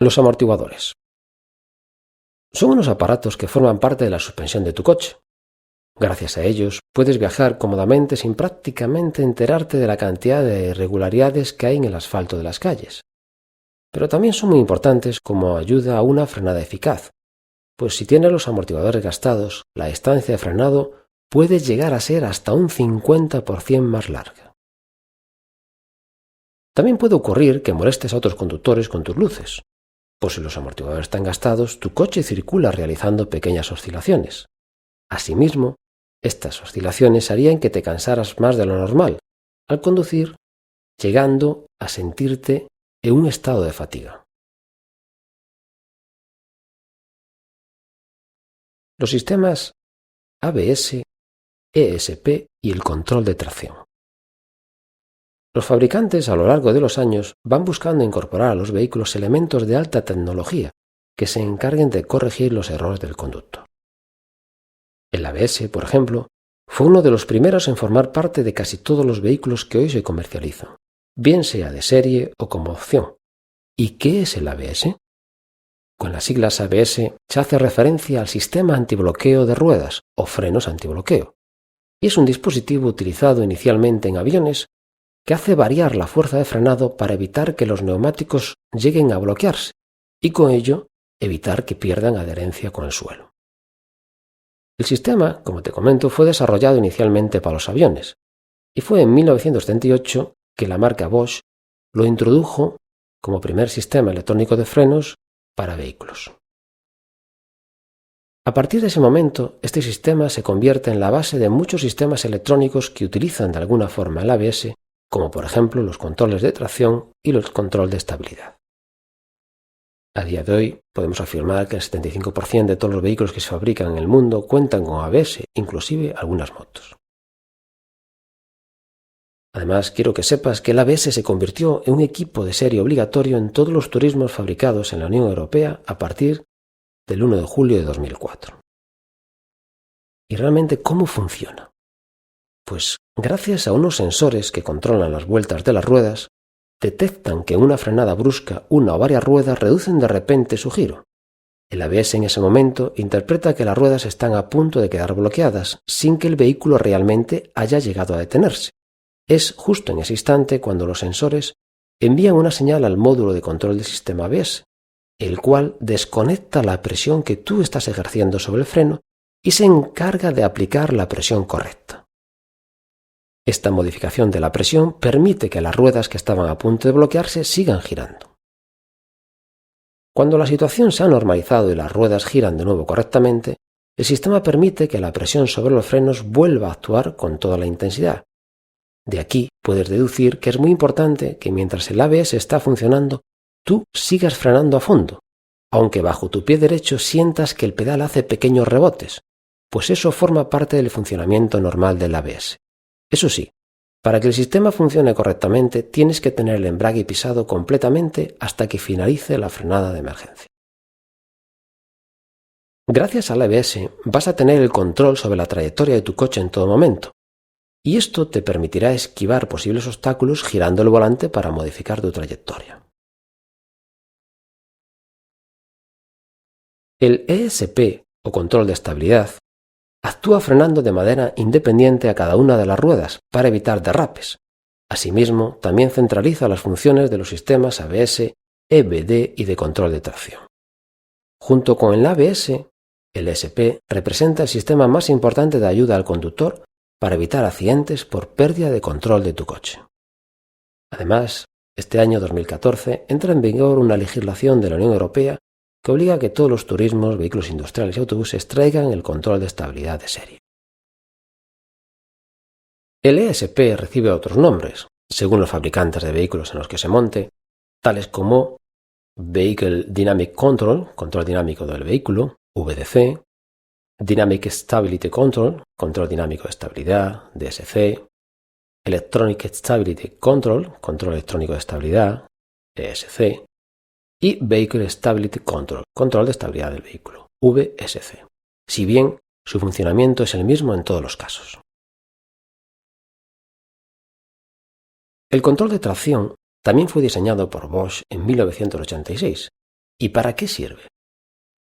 Los amortiguadores. Son unos aparatos que forman parte de la suspensión de tu coche. Gracias a ellos puedes viajar cómodamente sin prácticamente enterarte de la cantidad de irregularidades que hay en el asfalto de las calles. Pero también son muy importantes como ayuda a una frenada eficaz, pues si tienes los amortiguadores gastados, la distancia de frenado puede llegar a ser hasta un 50% más larga. También puede ocurrir que molestes a otros conductores con tus luces, pues si los amortiguadores están gastados, tu coche circula realizando pequeñas oscilaciones. Asimismo, estas oscilaciones harían que te cansaras más de lo normal al conducir, llegando a sentirte en un estado de fatiga. Los sistemas ABS, ESP y el control de tracción. Los fabricantes a lo largo de los años van buscando incorporar a los vehículos elementos de alta tecnología que se encarguen de corregir los errores del conductor. El ABS, por ejemplo, fue uno de los primeros en formar parte de casi todos los vehículos que hoy se comercializan, bien sea de serie o como opción. ¿Y qué es el ABS? Con las siglas ABS se hace referencia al sistema antibloqueo de ruedas o frenos antibloqueo, y es un dispositivo utilizado inicialmente en aviones que hace variar la fuerza de frenado para evitar que los neumáticos lleguen a bloquearse y con ello evitar que pierdan adherencia con el suelo. El sistema, como te comento, fue desarrollado inicialmente para los aviones y fue en 1938 que la marca Bosch lo introdujo como primer sistema electrónico de frenos para vehículos. A partir de ese momento, este sistema se convierte en la base de muchos sistemas electrónicos que utilizan de alguna forma el ABS, como por ejemplo los controles de tracción y los controles de estabilidad. A día de hoy podemos afirmar que el 75% de todos los vehículos que se fabrican en el mundo cuentan con ABS, inclusive algunas motos. Además, quiero que sepas que el ABS se convirtió en un equipo de serie obligatorio en todos los turismos fabricados en la Unión Europea a partir del 1 de julio de 2004. ¿Y realmente cómo funciona? Pues gracias a unos sensores que controlan las vueltas de las ruedas, detectan que en una frenada brusca una o varias ruedas reducen de repente su giro. El ABS en ese momento interpreta que las ruedas están a punto de quedar bloqueadas sin que el vehículo realmente haya llegado a detenerse. Es justo en ese instante cuando los sensores envían una señal al módulo de control del sistema ABS, el cual desconecta la presión que tú estás ejerciendo sobre el freno y se encarga de aplicar la presión correcta. Esta modificación de la presión permite que las ruedas que estaban a punto de bloquearse sigan girando. Cuando la situación se ha normalizado y las ruedas giran de nuevo correctamente, el sistema permite que la presión sobre los frenos vuelva a actuar con toda la intensidad. De aquí puedes deducir que es muy importante que mientras el ABS está funcionando, tú sigas frenando a fondo, aunque bajo tu pie derecho sientas que el pedal hace pequeños rebotes, pues eso forma parte del funcionamiento normal del ABS. Eso sí, para que el sistema funcione correctamente tienes que tener el embrague pisado completamente hasta que finalice la frenada de emergencia. Gracias al ABS vas a tener el control sobre la trayectoria de tu coche en todo momento, y esto te permitirá esquivar posibles obstáculos girando el volante para modificar tu trayectoria. El ESP o control de estabilidad actúa frenando de manera independiente a cada una de las ruedas para evitar derrapes. Asimismo, también centraliza las funciones de los sistemas ABS, EBD y de control de tracción. Junto con el ABS, el ESP representa el sistema más importante de ayuda al conductor para evitar accidentes por pérdida de control de tu coche. Además, este año 2014 entra en vigor una legislación de la Unión Europea que obliga a que todos los turismos, vehículos industriales y autobuses traigan el control de estabilidad de serie. El ESP recibe otros nombres, según los fabricantes de vehículos en los que se monte, tales como Vehicle Dynamic Control, control dinámico del vehículo, VDC, Dynamic Stability Control, control dinámico de estabilidad, DSC, Electronic Stability Control, control electrónico de estabilidad, ESC, y Vehicle Stability Control, control de estabilidad del vehículo, VSC, si bien su funcionamiento es el mismo en todos los casos. El control de tracción también fue diseñado por Bosch en 1986 ¿Y para qué sirve?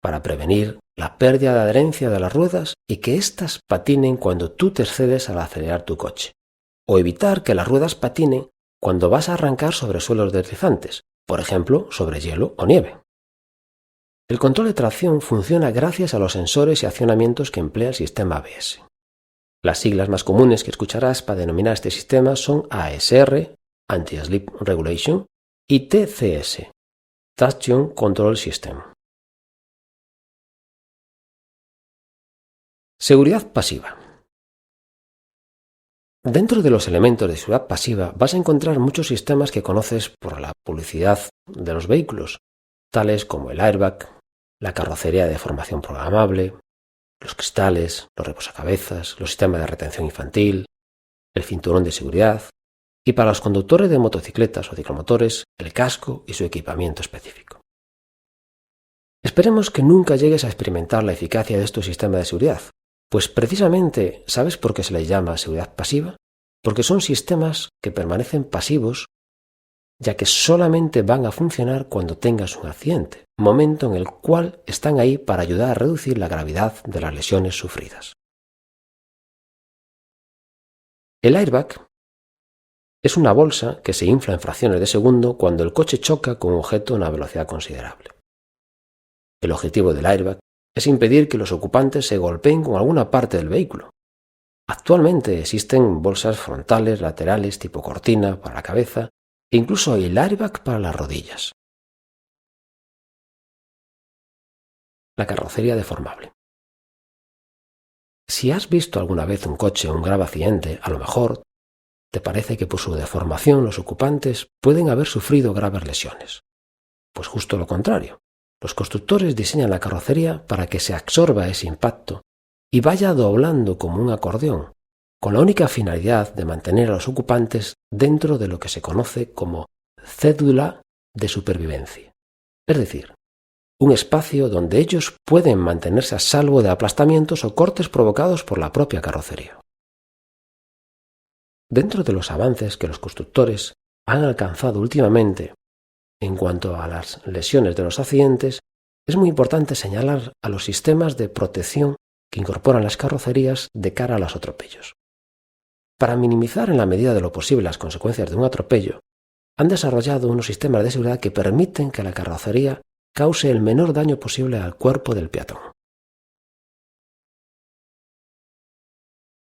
Para prevenir la pérdida de adherencia de las ruedas y que éstas patinen cuando tú te excedes al acelerar tu coche, o evitar que las ruedas patinen cuando vas a arrancar sobre suelos deslizantes, por ejemplo, sobre hielo o nieve. El control de tracción funciona gracias a los sensores y accionamientos que emplea el sistema ABS. Las siglas más comunes que escucharás para denominar este sistema son ASR, Anti-Slip Regulation, y TCS, Traction Control System. Seguridad pasiva. Dentro de los elementos de seguridad pasiva vas a encontrar muchos sistemas que conoces por la publicidad de los vehículos, tales como el airbag, la carrocería de formación programable, los cristales, los reposacabezas, los sistemas de retención infantil, el cinturón de seguridad y para los conductores de motocicletas o ciclomotores, el casco y su equipamiento específico. Esperemos que nunca llegues a experimentar la eficacia de estos sistemas de seguridad, pues precisamente, ¿sabes por qué se les llama seguridad pasiva? Porque son sistemas que permanecen pasivos, ya que solamente van a funcionar cuando tengas un accidente, momento en el cual están ahí para ayudar a reducir la gravedad de las lesiones sufridas. El airbag es una bolsa que se infla en fracciones de segundo cuando el coche choca con un objeto a una velocidad considerable. El objetivo del airbag es impedir que los ocupantes se golpeen con alguna parte del vehículo. Actualmente existen bolsas frontales, laterales, tipo cortina para la cabeza e incluso el airbag para las rodillas. La carrocería deformable. Si has visto alguna vez un coche o un grave accidente, a lo mejor te parece que por su deformación los ocupantes pueden haber sufrido graves lesiones. Pues justo lo contrario. Los constructores diseñan la carrocería para que se absorba ese impacto y vaya doblando como un acordeón, con la única finalidad de mantener a los ocupantes dentro de lo que se conoce como cédula de supervivencia, es decir, un espacio donde ellos pueden mantenerse a salvo de aplastamientos o cortes provocados por la propia carrocería. Dentro de los avances que los constructores han alcanzado últimamente en cuanto a las lesiones de los accidentes, es muy importante señalar a los sistemas de protección que incorporan las carrocerías de cara a los atropellos. Para minimizar en la medida de lo posible las consecuencias de un atropello, han desarrollado unos sistemas de seguridad que permiten que la carrocería cause el menor daño posible al cuerpo del peatón.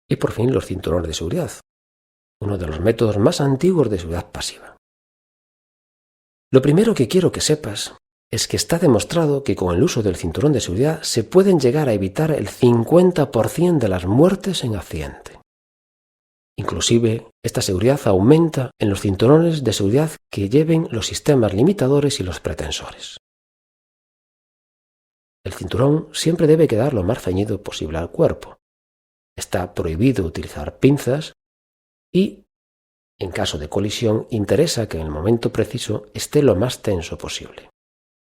Y por fin los cinturones de seguridad, uno de los métodos más antiguos de seguridad pasiva. Lo primero que quiero que sepas es que está demostrado que con el uso del cinturón de seguridad se pueden llegar a evitar el 50% de las muertes en accidente. Inclusive, esta seguridad aumenta en los cinturones de seguridad que lleven los sistemas limitadores y los pretensores. El cinturón siempre debe quedar lo más ceñido posible al cuerpo. Está prohibido utilizar pinzas y, en caso de colisión, interesa que en el momento preciso esté lo más tenso posible.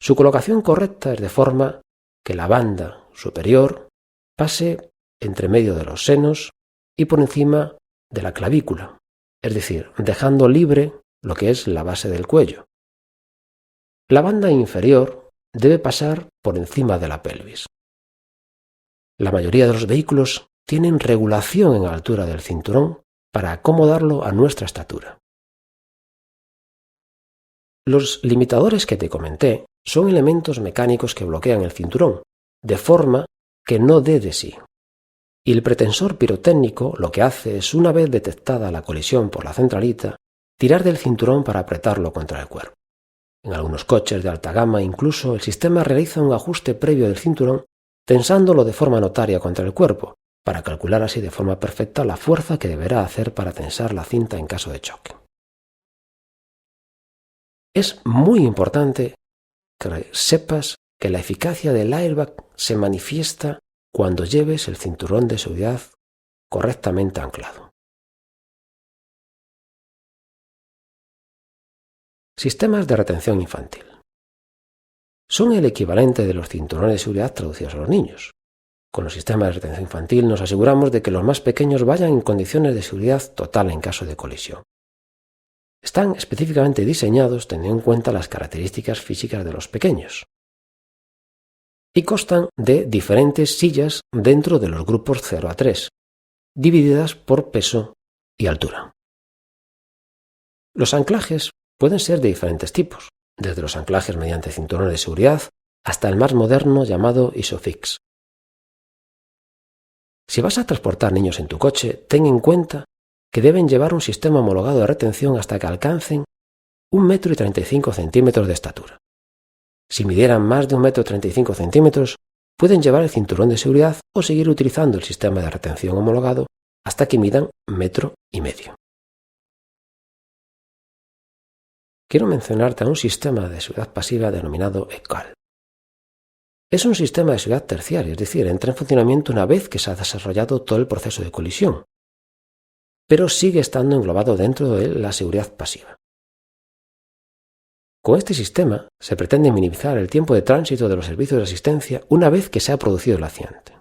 Su colocación correcta es de forma que la banda superior pase entre medio de los senos y por encima de la clavícula, es decir, dejando libre lo que es la base del cuello. La banda inferior debe pasar por encima de la pelvis. La mayoría de los vehículos tienen regulación en la altura del cinturón para acomodarlo a nuestra estatura. Los limitadores que te comenté son elementos mecánicos que bloquean el cinturón, de forma que no dé de sí. Y el pretensor pirotécnico lo que hace es, una vez detectada la colisión por la centralita, tirar del cinturón para apretarlo contra el cuerpo. En algunos coches de alta gama incluso el sistema realiza un ajuste previo del cinturón tensándolo de forma notaria contra el cuerpo, para calcular así de forma perfecta la fuerza que deberá hacer para tensar la cinta en caso de choque. Es muy importante que sepas que la eficacia del airbag se manifiesta cuando lleves el cinturón de seguridad correctamente anclado. Sistemas de retención infantil. Son el equivalente de los cinturones de seguridad traducidos a los niños. Con los sistemas de retención infantil nos aseguramos de que los más pequeños vayan en condiciones de seguridad total en caso de colisión. Están específicamente diseñados teniendo en cuenta las características físicas de los pequeños. y constan de diferentes sillas dentro de los grupos 0 a 3, divididas por peso y altura. Los anclajes pueden ser de diferentes tipos, desde los anclajes mediante cinturones de seguridad hasta el más moderno llamado ISOFIX. Si vas a transportar niños en tu coche, ten en cuenta que deben llevar un sistema homologado de retención hasta que alcancen 1,35 m de estatura. Si midieran más de 1,35 m, pueden llevar el cinturón de seguridad o seguir utilizando el sistema de retención homologado hasta que midan 1,5 m. Quiero mencionarte a un sistema de seguridad pasiva denominado ECAL. Es un sistema de seguridad terciario, es decir, entra en funcionamiento una vez que se ha desarrollado todo el proceso de colisión, pero sigue estando englobado dentro de la seguridad pasiva. Con este sistema se pretende minimizar el tiempo de tránsito de los servicios de asistencia una vez que se ha producido el accidente.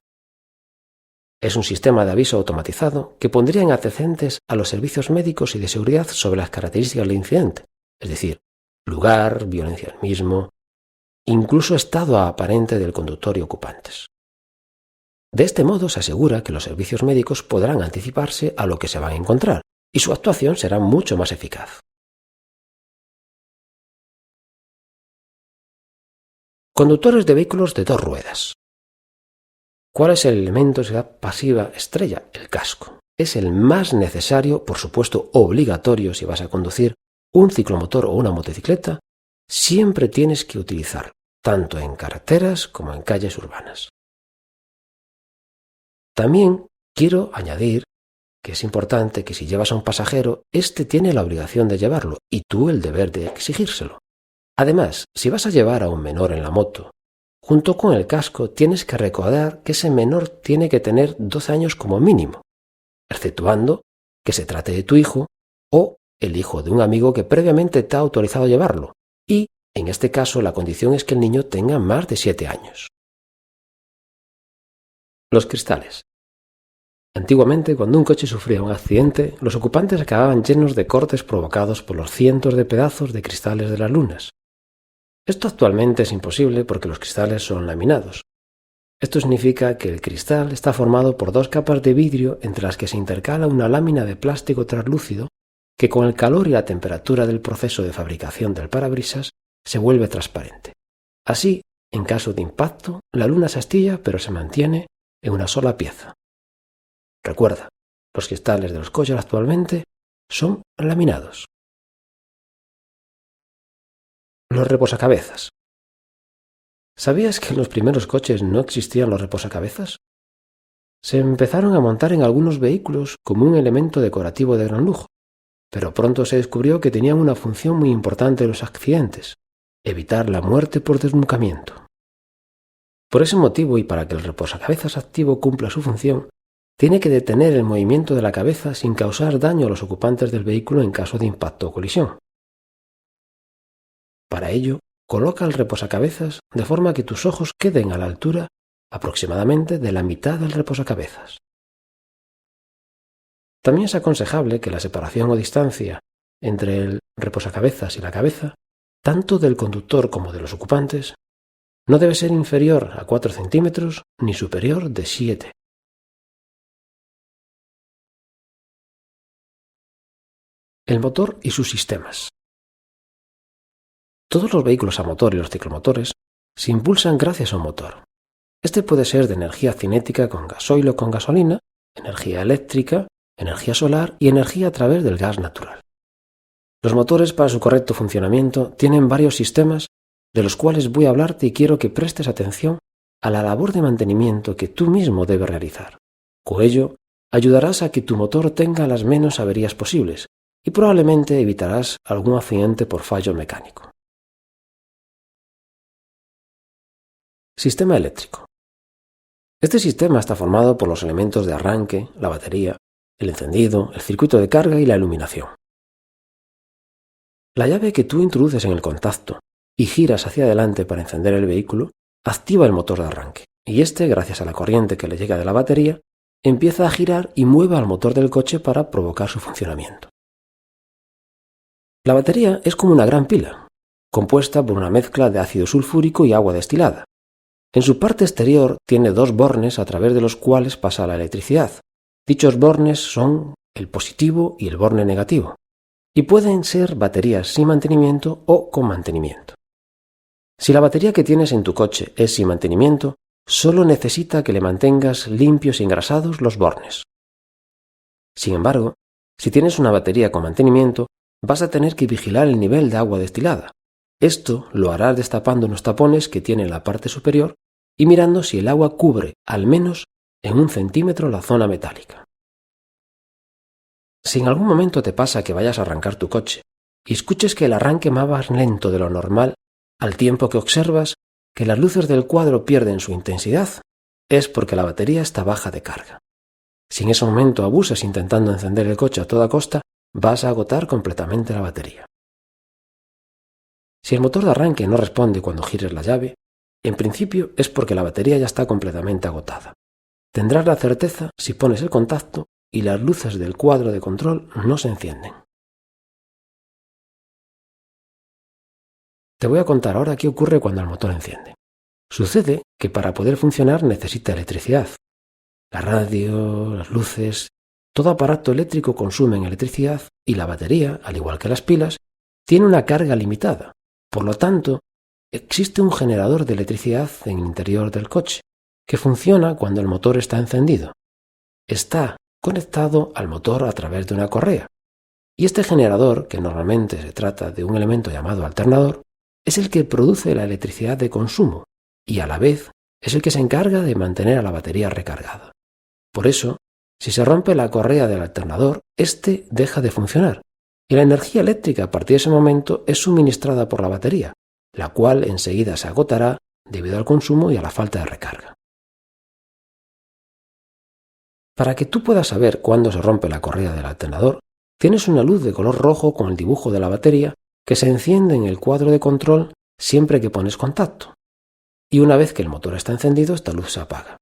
Es un sistema de aviso automatizado que pondría en antecedentes a los servicios médicos y de seguridad sobre las características del incidente, es decir, lugar, violencia del mismo, incluso estado aparente del conductor y ocupantes. De este modo se asegura que los servicios médicos podrán anticiparse a lo que se van a encontrar y su actuación será mucho más eficaz. Conductores de vehículos de 2 ruedas. ¿Cuál es el elemento de seguridad pasiva estrella? El casco. Es el más necesario, por supuesto obligatorio si vas a conducir un ciclomotor o una motocicleta, siempre tienes que utilizarlo, tanto en carreteras como en calles urbanas. También quiero añadir que es importante que si llevas a un pasajero, éste tiene la obligación de llevarlo y tú el deber de exigírselo. Además, si vas a llevar a un menor en la moto, junto con el casco tienes que recordar que ese menor tiene que tener 12 años como mínimo, exceptuando que se trate de tu hijo o el hijo de un amigo que previamente te ha autorizado a llevarlo, y, en este caso, la condición es que el niño tenga más de 7 años. Los cristales. Antiguamente, cuando un coche sufría un accidente, los ocupantes acababan llenos de cortes provocados por los cientos de pedazos de cristales de las lunas. Esto actualmente es imposible porque los cristales son laminados. Esto significa que el cristal está formado por 2 capas de vidrio entre las que se intercala una lámina de plástico translúcido que con el calor y la temperatura del proceso de fabricación del parabrisas se vuelve transparente. Así, en caso de impacto, la luna se astilla pero se mantiene en una sola pieza. Recuerda, los cristales de los coches actualmente son laminados. Los reposacabezas. ¿Sabías que en los primeros coches no existían los reposacabezas? Se empezaron a montar en algunos vehículos como un elemento decorativo de gran lujo, pero pronto se descubrió que tenían una función muy importante en los accidentes: evitar la muerte por desnucamiento. Por ese motivo, y para que el reposacabezas activo cumpla su función, tiene que detener el movimiento de la cabeza sin causar daño a los ocupantes del vehículo en caso de impacto o colisión. Para ello, coloca el reposacabezas de forma que tus ojos queden a la altura aproximadamente de la mitad del reposacabezas. También es aconsejable que la separación o distancia entre el reposacabezas y la cabeza, tanto del conductor como de los ocupantes, no debe ser inferior a 4 centímetros ni superior de 7. El motor y sus sistemas. Todos los vehículos a motor y los ciclomotores se impulsan gracias a un motor. Este puede ser de energía cinética con gasoil o con gasolina, energía eléctrica, energía solar y energía a través del gas natural. Los motores, para su correcto funcionamiento, tienen varios sistemas de los cuales voy a hablarte y quiero que prestes atención a la labor de mantenimiento que tú mismo debes realizar. Con ello, ayudarás a que tu motor tenga las menos averías posibles y probablemente evitarás algún accidente por fallo mecánico. Sistema eléctrico. Este sistema está formado por los elementos de arranque, la batería, el encendido, el circuito de carga y la iluminación. La llave que tú introduces en el contacto y giras hacia adelante para encender el vehículo activa el motor de arranque, y este, gracias a la corriente que le llega de la batería, empieza a girar y mueve al motor del coche para provocar su funcionamiento. La batería es como una gran pila, compuesta por una mezcla de ácido sulfúrico y agua destilada. En su parte exterior tiene dos bornes a través de los cuales pasa la electricidad. Dichos bornes son el positivo y el borne negativo, y pueden ser baterías sin mantenimiento o con mantenimiento. Si la batería que tienes en tu coche es sin mantenimiento, solo necesita que le mantengas limpios y engrasados los bornes. Sin embargo, si tienes una batería con mantenimiento, vas a tener que vigilar el nivel de agua destilada. Esto lo harás destapando unos tapones que tiene en la parte superior y mirando si el agua cubre al menos en 1 centímetro la zona metálica. Si en algún momento te pasa que vayas a arrancar tu coche y escuches que el arranque va más lento de lo normal, al tiempo que observas que las luces del cuadro pierden su intensidad, es porque la batería está baja de carga. Si en ese momento abusas intentando encender el coche a toda costa, vas a agotar completamente la batería. Si el motor de arranque no responde cuando gires la llave, en principio es porque la batería ya está completamente agotada. Tendrás la certeza si pones el contacto y las luces del cuadro de control no se encienden. Te voy a contar ahora qué ocurre cuando el motor enciende. Sucede que para poder funcionar necesita electricidad. La radio, las luces, todo aparato eléctrico consume electricidad y la batería, al igual que las pilas, tiene una carga limitada. Por lo tanto, existe un generador de electricidad en el interior del coche, que funciona cuando el motor está encendido. Está conectado al motor a través de una correa. Y este generador, que normalmente se trata de un elemento llamado alternador, es el que produce la electricidad de consumo y a la vez es el que se encarga de mantener a la batería recargada. Por eso, si se rompe la correa del alternador, éste deja de funcionar y la energía eléctrica a partir de ese momento es suministrada por la batería, la cual enseguida se agotará debido al consumo y a la falta de recarga. Para que tú puedas saber cuándo se rompe la correa del alternador, tienes una luz de color rojo con el dibujo de la batería que se enciende en el cuadro de control siempre que pones contacto. Y una vez que el motor está encendido, esta luz se apaga.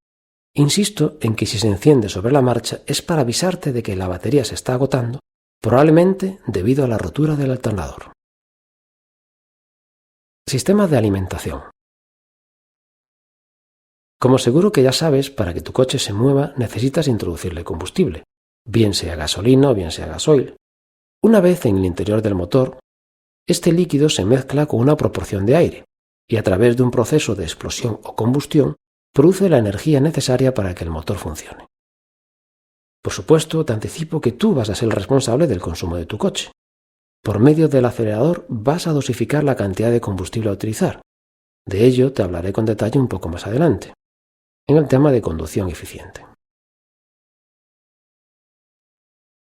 Insisto en que si se enciende sobre la marcha es para avisarte de que la batería se está agotando, probablemente debido a la rotura del alternador. Sistema de alimentación. Como seguro que ya sabes, para que tu coche se mueva necesitas introducirle combustible, bien sea gasolina o bien sea gasoil. Una vez en el interior del motor, este líquido se mezcla con una proporción de aire y a través de un proceso de explosión o combustión produce la energía necesaria para que el motor funcione. Por supuesto, te anticipo que tú vas a ser el responsable del consumo de tu coche. Por medio del acelerador vas a dosificar la cantidad de combustible a utilizar. De ello te hablaré con detalle un poco más adelante, en el tema de conducción eficiente.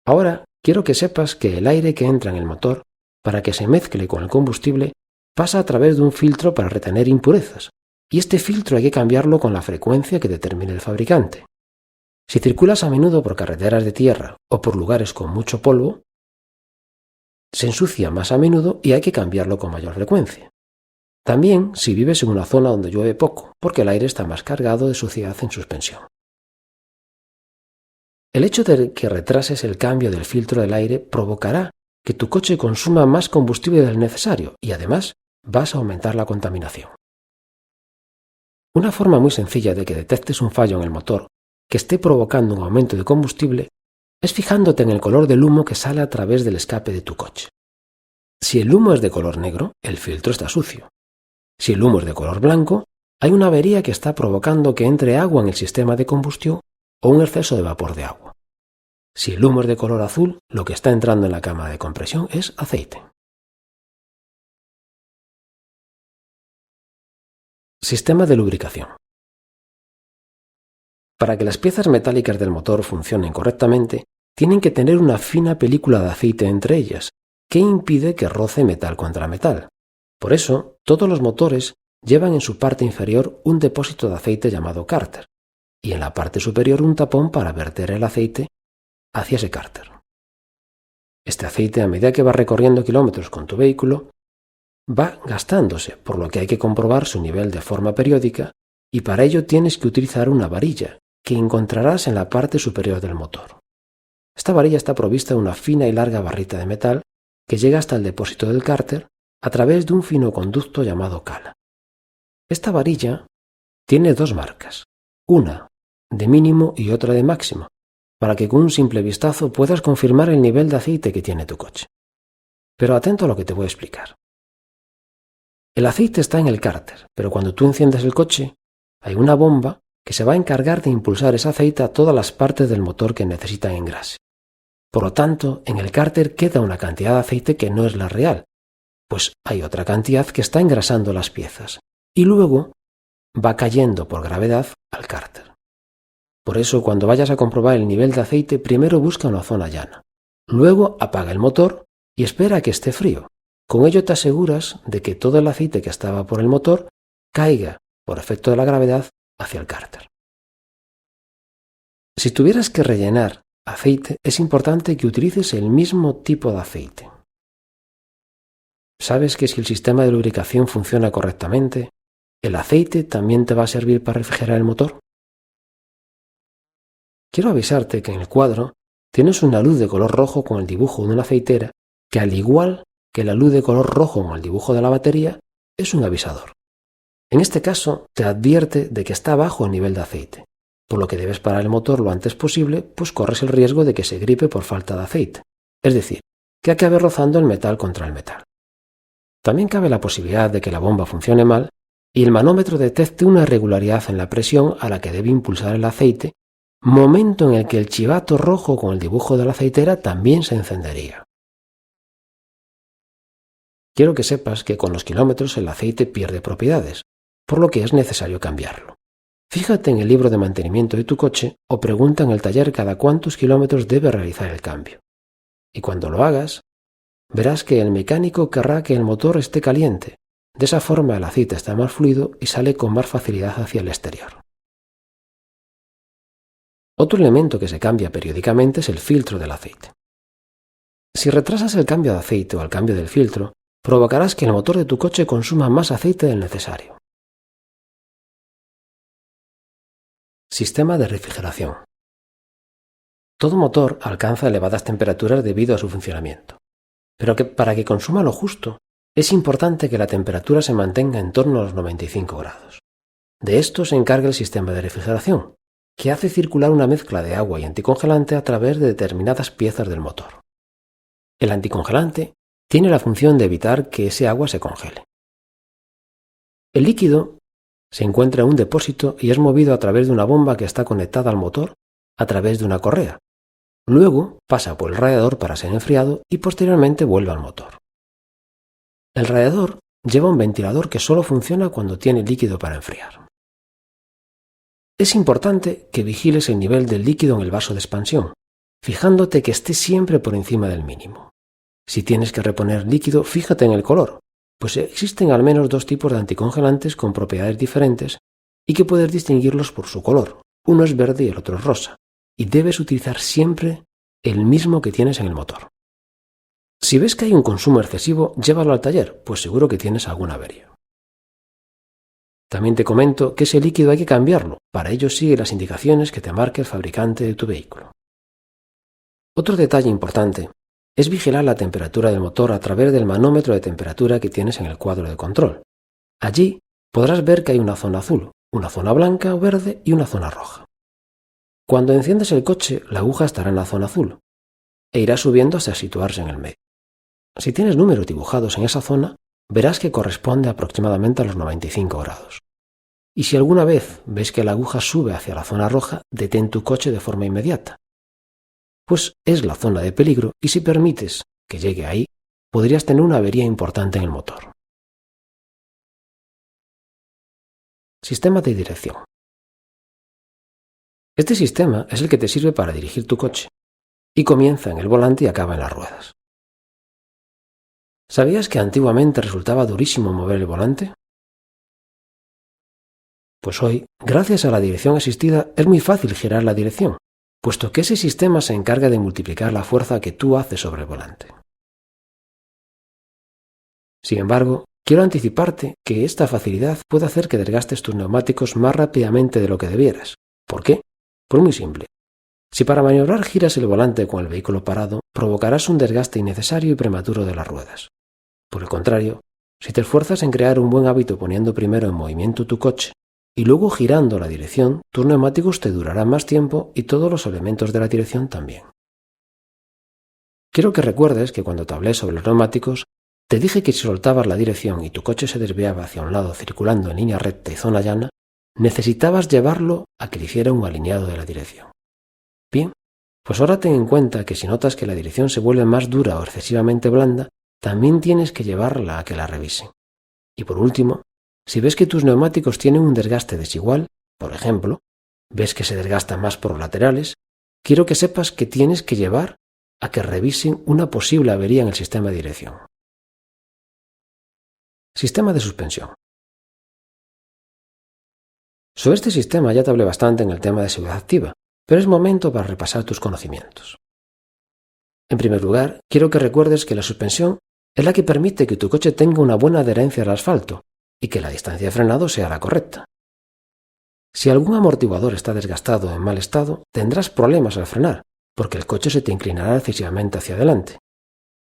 Ahora quiero que sepas que el aire que entra en el motor, para que se mezcle con el combustible, pasa a través de un filtro para retener impurezas, y este filtro hay que cambiarlo con la frecuencia que determine el fabricante. Si circulas a menudo por carreteras de tierra o por lugares con mucho polvo, se ensucia más a menudo y hay que cambiarlo con mayor frecuencia. También si vives en una zona donde llueve poco, porque el aire está más cargado de suciedad en suspensión. El hecho de que retrases el cambio del filtro del aire provocará que tu coche consuma más combustible del necesario y además vas a aumentar la contaminación. Una forma muy sencilla de que detectes un fallo en el motor que esté provocando un aumento de combustible es fijándote en el color del humo que sale a través del escape de tu coche. Si el humo es de color negro, el filtro está sucio. Si el humo es de color blanco, hay una avería que está provocando que entre agua en el sistema de combustión o un exceso de vapor de agua. Si el humo es de color azul, lo que está entrando en la cámara de compresión es aceite. Sistema de lubricación. Para que las piezas metálicas del motor funcionen correctamente, tienen que tener una fina película de aceite entre ellas, que impide que roce metal contra metal. Por eso, todos los motores llevan en su parte inferior un depósito de aceite llamado cárter, y en la parte superior un tapón para verter el aceite hacia ese cárter. Este aceite, a medida que va recorriendo kilómetros con tu vehículo, va gastándose, por lo que hay que comprobar su nivel de forma periódica y para ello tienes que utilizar una varilla que encontrarás en la parte superior del motor. Esta varilla está provista de una fina y larga barrita de metal que llega hasta el depósito del cárter a través de un fino conducto llamado cala. Esta varilla tiene dos marcas, una de mínimo y otra de máximo, para que con un simple vistazo puedas confirmar el nivel de aceite que tiene tu coche. Pero atento a lo que te voy a explicar. El aceite está en el cárter, pero cuando tú enciendes el coche, hay una bomba que se va a encargar de impulsar ese aceite a todas las partes del motor que necesitan engrase. Por lo tanto, en el cárter queda una cantidad de aceite que no es la real, pues hay otra cantidad que está engrasando las piezas, y luego va cayendo por gravedad al cárter. Por eso, cuando vayas a comprobar el nivel de aceite, primero busca una zona llana. Luego apaga el motor y espera a que esté frío. Con ello te aseguras de que todo el aceite que estaba por el motor caiga, por efecto de la gravedad, hacia el cárter. Si tuvieras que rellenar aceite, es importante que utilices el mismo tipo de aceite. Sabes que si el sistema de lubricación funciona correctamente, ¿el aceite también te va a servir para refrigerar el motor? Quiero avisarte que en el cuadro tienes una luz de color rojo con el dibujo de una aceitera que, al igual que la luz de color rojo con el dibujo de la batería, es un avisador. En este caso te advierte de que está bajo el nivel de aceite, por lo que debes parar el motor lo antes posible, pues corres el riesgo de que se gripe por falta de aceite, es decir, que acabe rozando el metal contra el metal. También cabe la posibilidad de que la bomba funcione mal y el manómetro detecte una irregularidad en la presión a la que debe impulsar el aceite, momento en el que el chivato rojo con el dibujo de la aceitera también se encendería. Quiero que sepas que con los kilómetros el aceite pierde propiedades, por lo que es necesario cambiarlo. Fíjate en el libro de mantenimiento de tu coche o pregunta en el taller cada cuántos kilómetros debe realizar el cambio. Y cuando lo hagas, verás que el mecánico querrá que el motor esté caliente. De esa forma el aceite está más fluido y sale con más facilidad hacia el exterior. Otro elemento que se cambia periódicamente es el filtro del aceite. Si retrasas el cambio de aceite o el cambio del filtro, provocarás que el motor de tu coche consuma más aceite del necesario. Sistema de refrigeración. Todo motor alcanza elevadas temperaturas debido a su funcionamiento, pero para que consuma lo justo, es importante que la temperatura se mantenga en torno a los 95 grados. De esto se encarga el sistema de refrigeración, que hace circular una mezcla de agua y anticongelante a través de determinadas piezas del motor. El anticongelante tiene la función de evitar que ese agua se congele. El líquido se encuentra en un depósito y es movido a través de una bomba que está conectada al motor a través de una correa. Luego pasa por el radiador para ser enfriado y posteriormente vuelve al motor. El radiador lleva un ventilador que solo funciona cuando tiene líquido para enfriar. Es importante que vigiles el nivel del líquido en el vaso de expansión, fijándote que esté siempre por encima del mínimo. Si tienes que reponer líquido, fíjate en el color, pues existen al menos dos tipos de anticongelantes con propiedades diferentes y que puedes distinguirlos por su color. Uno es verde y el otro es rosa, y debes utilizar siempre el mismo que tienes en el motor. Si ves que hay un consumo excesivo, llévalo al taller, pues seguro que tienes alguna avería. También te comento que ese líquido hay que cambiarlo, para ello sigue las indicaciones que te marque el fabricante de tu vehículo. Otro detalle importante es vigilar la temperatura del motor a través del manómetro de temperatura que tienes en el cuadro de control. Allí podrás ver que hay una zona azul, una zona blanca o verde y una zona roja. Cuando enciendes el coche, la aguja estará en la zona azul e irá subiendo hasta situarse en el medio. Si tienes números dibujados en esa zona, verás que corresponde aproximadamente a los 95 grados. Y si alguna vez ves que la aguja sube hacia la zona roja, detén tu coche de forma inmediata, pues es la zona de peligro y si permites que llegue ahí, podrías tener una avería importante en el motor. Sistema de dirección. Este sistema es el que te sirve para dirigir tu coche y comienza en el volante y acaba en las ruedas. ¿Sabías que antiguamente resultaba durísimo mover el volante? Pues hoy, gracias a la dirección asistida, es muy fácil girar la dirección, puesto que ese sistema se encarga de multiplicar la fuerza que tú haces sobre el volante. Sin embargo, quiero anticiparte que esta facilidad puede hacer que desgastes tus neumáticos más rápidamente de lo que debieras. ¿Por qué? Pues muy simple. Si para maniobrar giras el volante con el vehículo parado, provocarás un desgaste innecesario y prematuro de las ruedas. Por el contrario, si te esfuerzas en crear un buen hábito poniendo primero en movimiento tu coche y luego girando la dirección, tus neumáticos te durarán más tiempo y todos los elementos de la dirección también. Quiero que recuerdes que cuando te hablé sobre los neumáticos, te dije que si soltabas la dirección y tu coche se desviaba hacia un lado circulando en línea recta y zona llana, necesitabas llevarlo a que le hiciera un alineado de la dirección. Bien, pues ahora ten en cuenta que si notas que la dirección se vuelve más dura o excesivamente blanda, también tienes que llevarla a que la revisen. Y por último, si ves que tus neumáticos tienen un desgaste desigual, por ejemplo, ves que se desgastan más por los laterales, quiero que sepas que tienes que llevar a que revisen una posible avería en el sistema de dirección. Sistema de suspensión. Sobre este sistema ya te hablé bastante en el tema de seguridad activa, pero es momento para repasar tus conocimientos. En primer lugar, quiero que recuerdes que la suspensión es la que permite que tu coche tenga una buena adherencia al asfalto y que la distancia de frenado sea la correcta. Si algún amortiguador está desgastado o en mal estado, tendrás problemas al frenar, porque el coche se te inclinará excesivamente hacia adelante.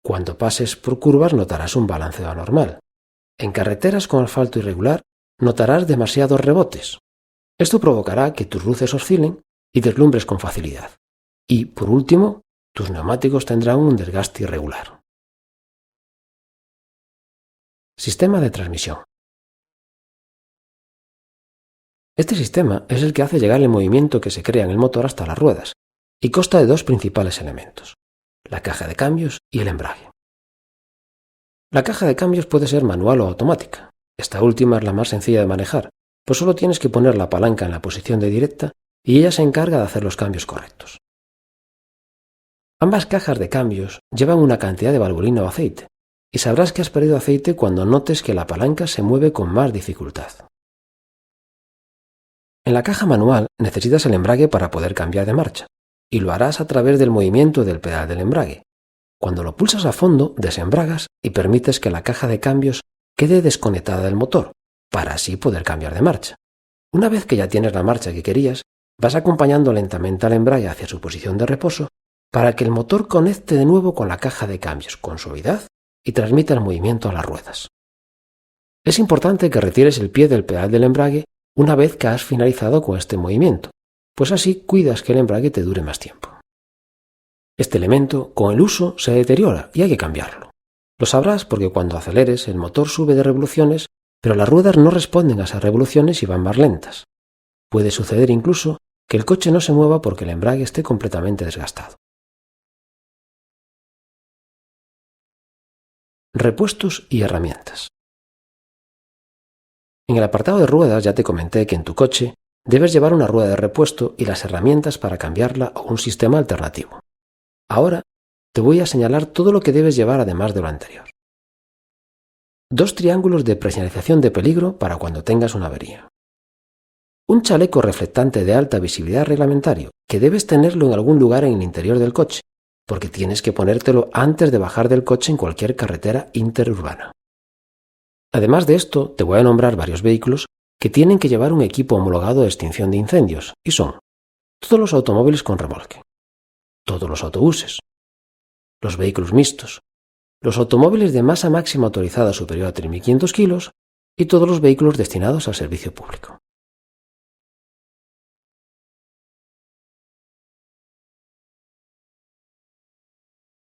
Cuando pases por curvas notarás un balanceo anormal. En carreteras con asfalto irregular notarás demasiados rebotes. Esto provocará que tus luces oscilen y deslumbres con facilidad. Y, por último, tus neumáticos tendrán un desgaste irregular. Sistema de transmisión. Este sistema es el que hace llegar el movimiento que se crea en el motor hasta las ruedas y consta de dos principales elementos, la caja de cambios y el embrague. La caja de cambios puede ser manual o automática. Esta última es la más sencilla de manejar, pues solo tienes que poner la palanca en la posición de directa y ella se encarga de hacer los cambios correctos. Ambas cajas de cambios llevan una cantidad de valvulina o aceite, y sabrás que has perdido aceite cuando notes que la palanca se mueve con más dificultad. En la caja manual necesitas el embrague para poder cambiar de marcha, y lo harás a través del movimiento del pedal del embrague. Cuando lo pulsas a fondo, desembragas y permites que la caja de cambios quede desconectada del motor, para así poder cambiar de marcha. Una vez que ya tienes la marcha que querías, vas acompañando lentamente al embrague hacia su posición de reposo para que el motor conecte de nuevo con la caja de cambios con suavidad y transmita el movimiento a las ruedas. Es importante que retires el pie del pedal del embrague una vez que has finalizado con este movimiento, pues así cuidas que el embrague te dure más tiempo. Este elemento, con el uso, se deteriora y hay que cambiarlo. Lo sabrás porque cuando aceleres el motor sube de revoluciones, pero las ruedas no responden a esas revoluciones y van más lentas. Puede suceder incluso que el coche no se mueva porque el embrague esté completamente desgastado. Repuestos y herramientas. En el apartado de ruedas ya te comenté que en tu coche debes llevar una rueda de repuesto y las herramientas para cambiarla o un sistema alternativo. Ahora te voy a señalar todo lo que debes llevar además de lo anterior. 2 triángulos de presencialización de peligro para cuando tengas una avería. Un chaleco reflectante de alta visibilidad reglamentario que debes tenerlo en algún lugar en el interior del coche, porque tienes que ponértelo antes de bajar del coche en cualquier carretera interurbana. Además de esto, te voy a nombrar varios vehículos que tienen que llevar un equipo homologado de extinción de incendios, y son todos los automóviles con remolque, todos los autobuses, los vehículos mixtos, los automóviles de masa máxima autorizada superior a 3.500 kilos y todos los vehículos destinados al servicio público.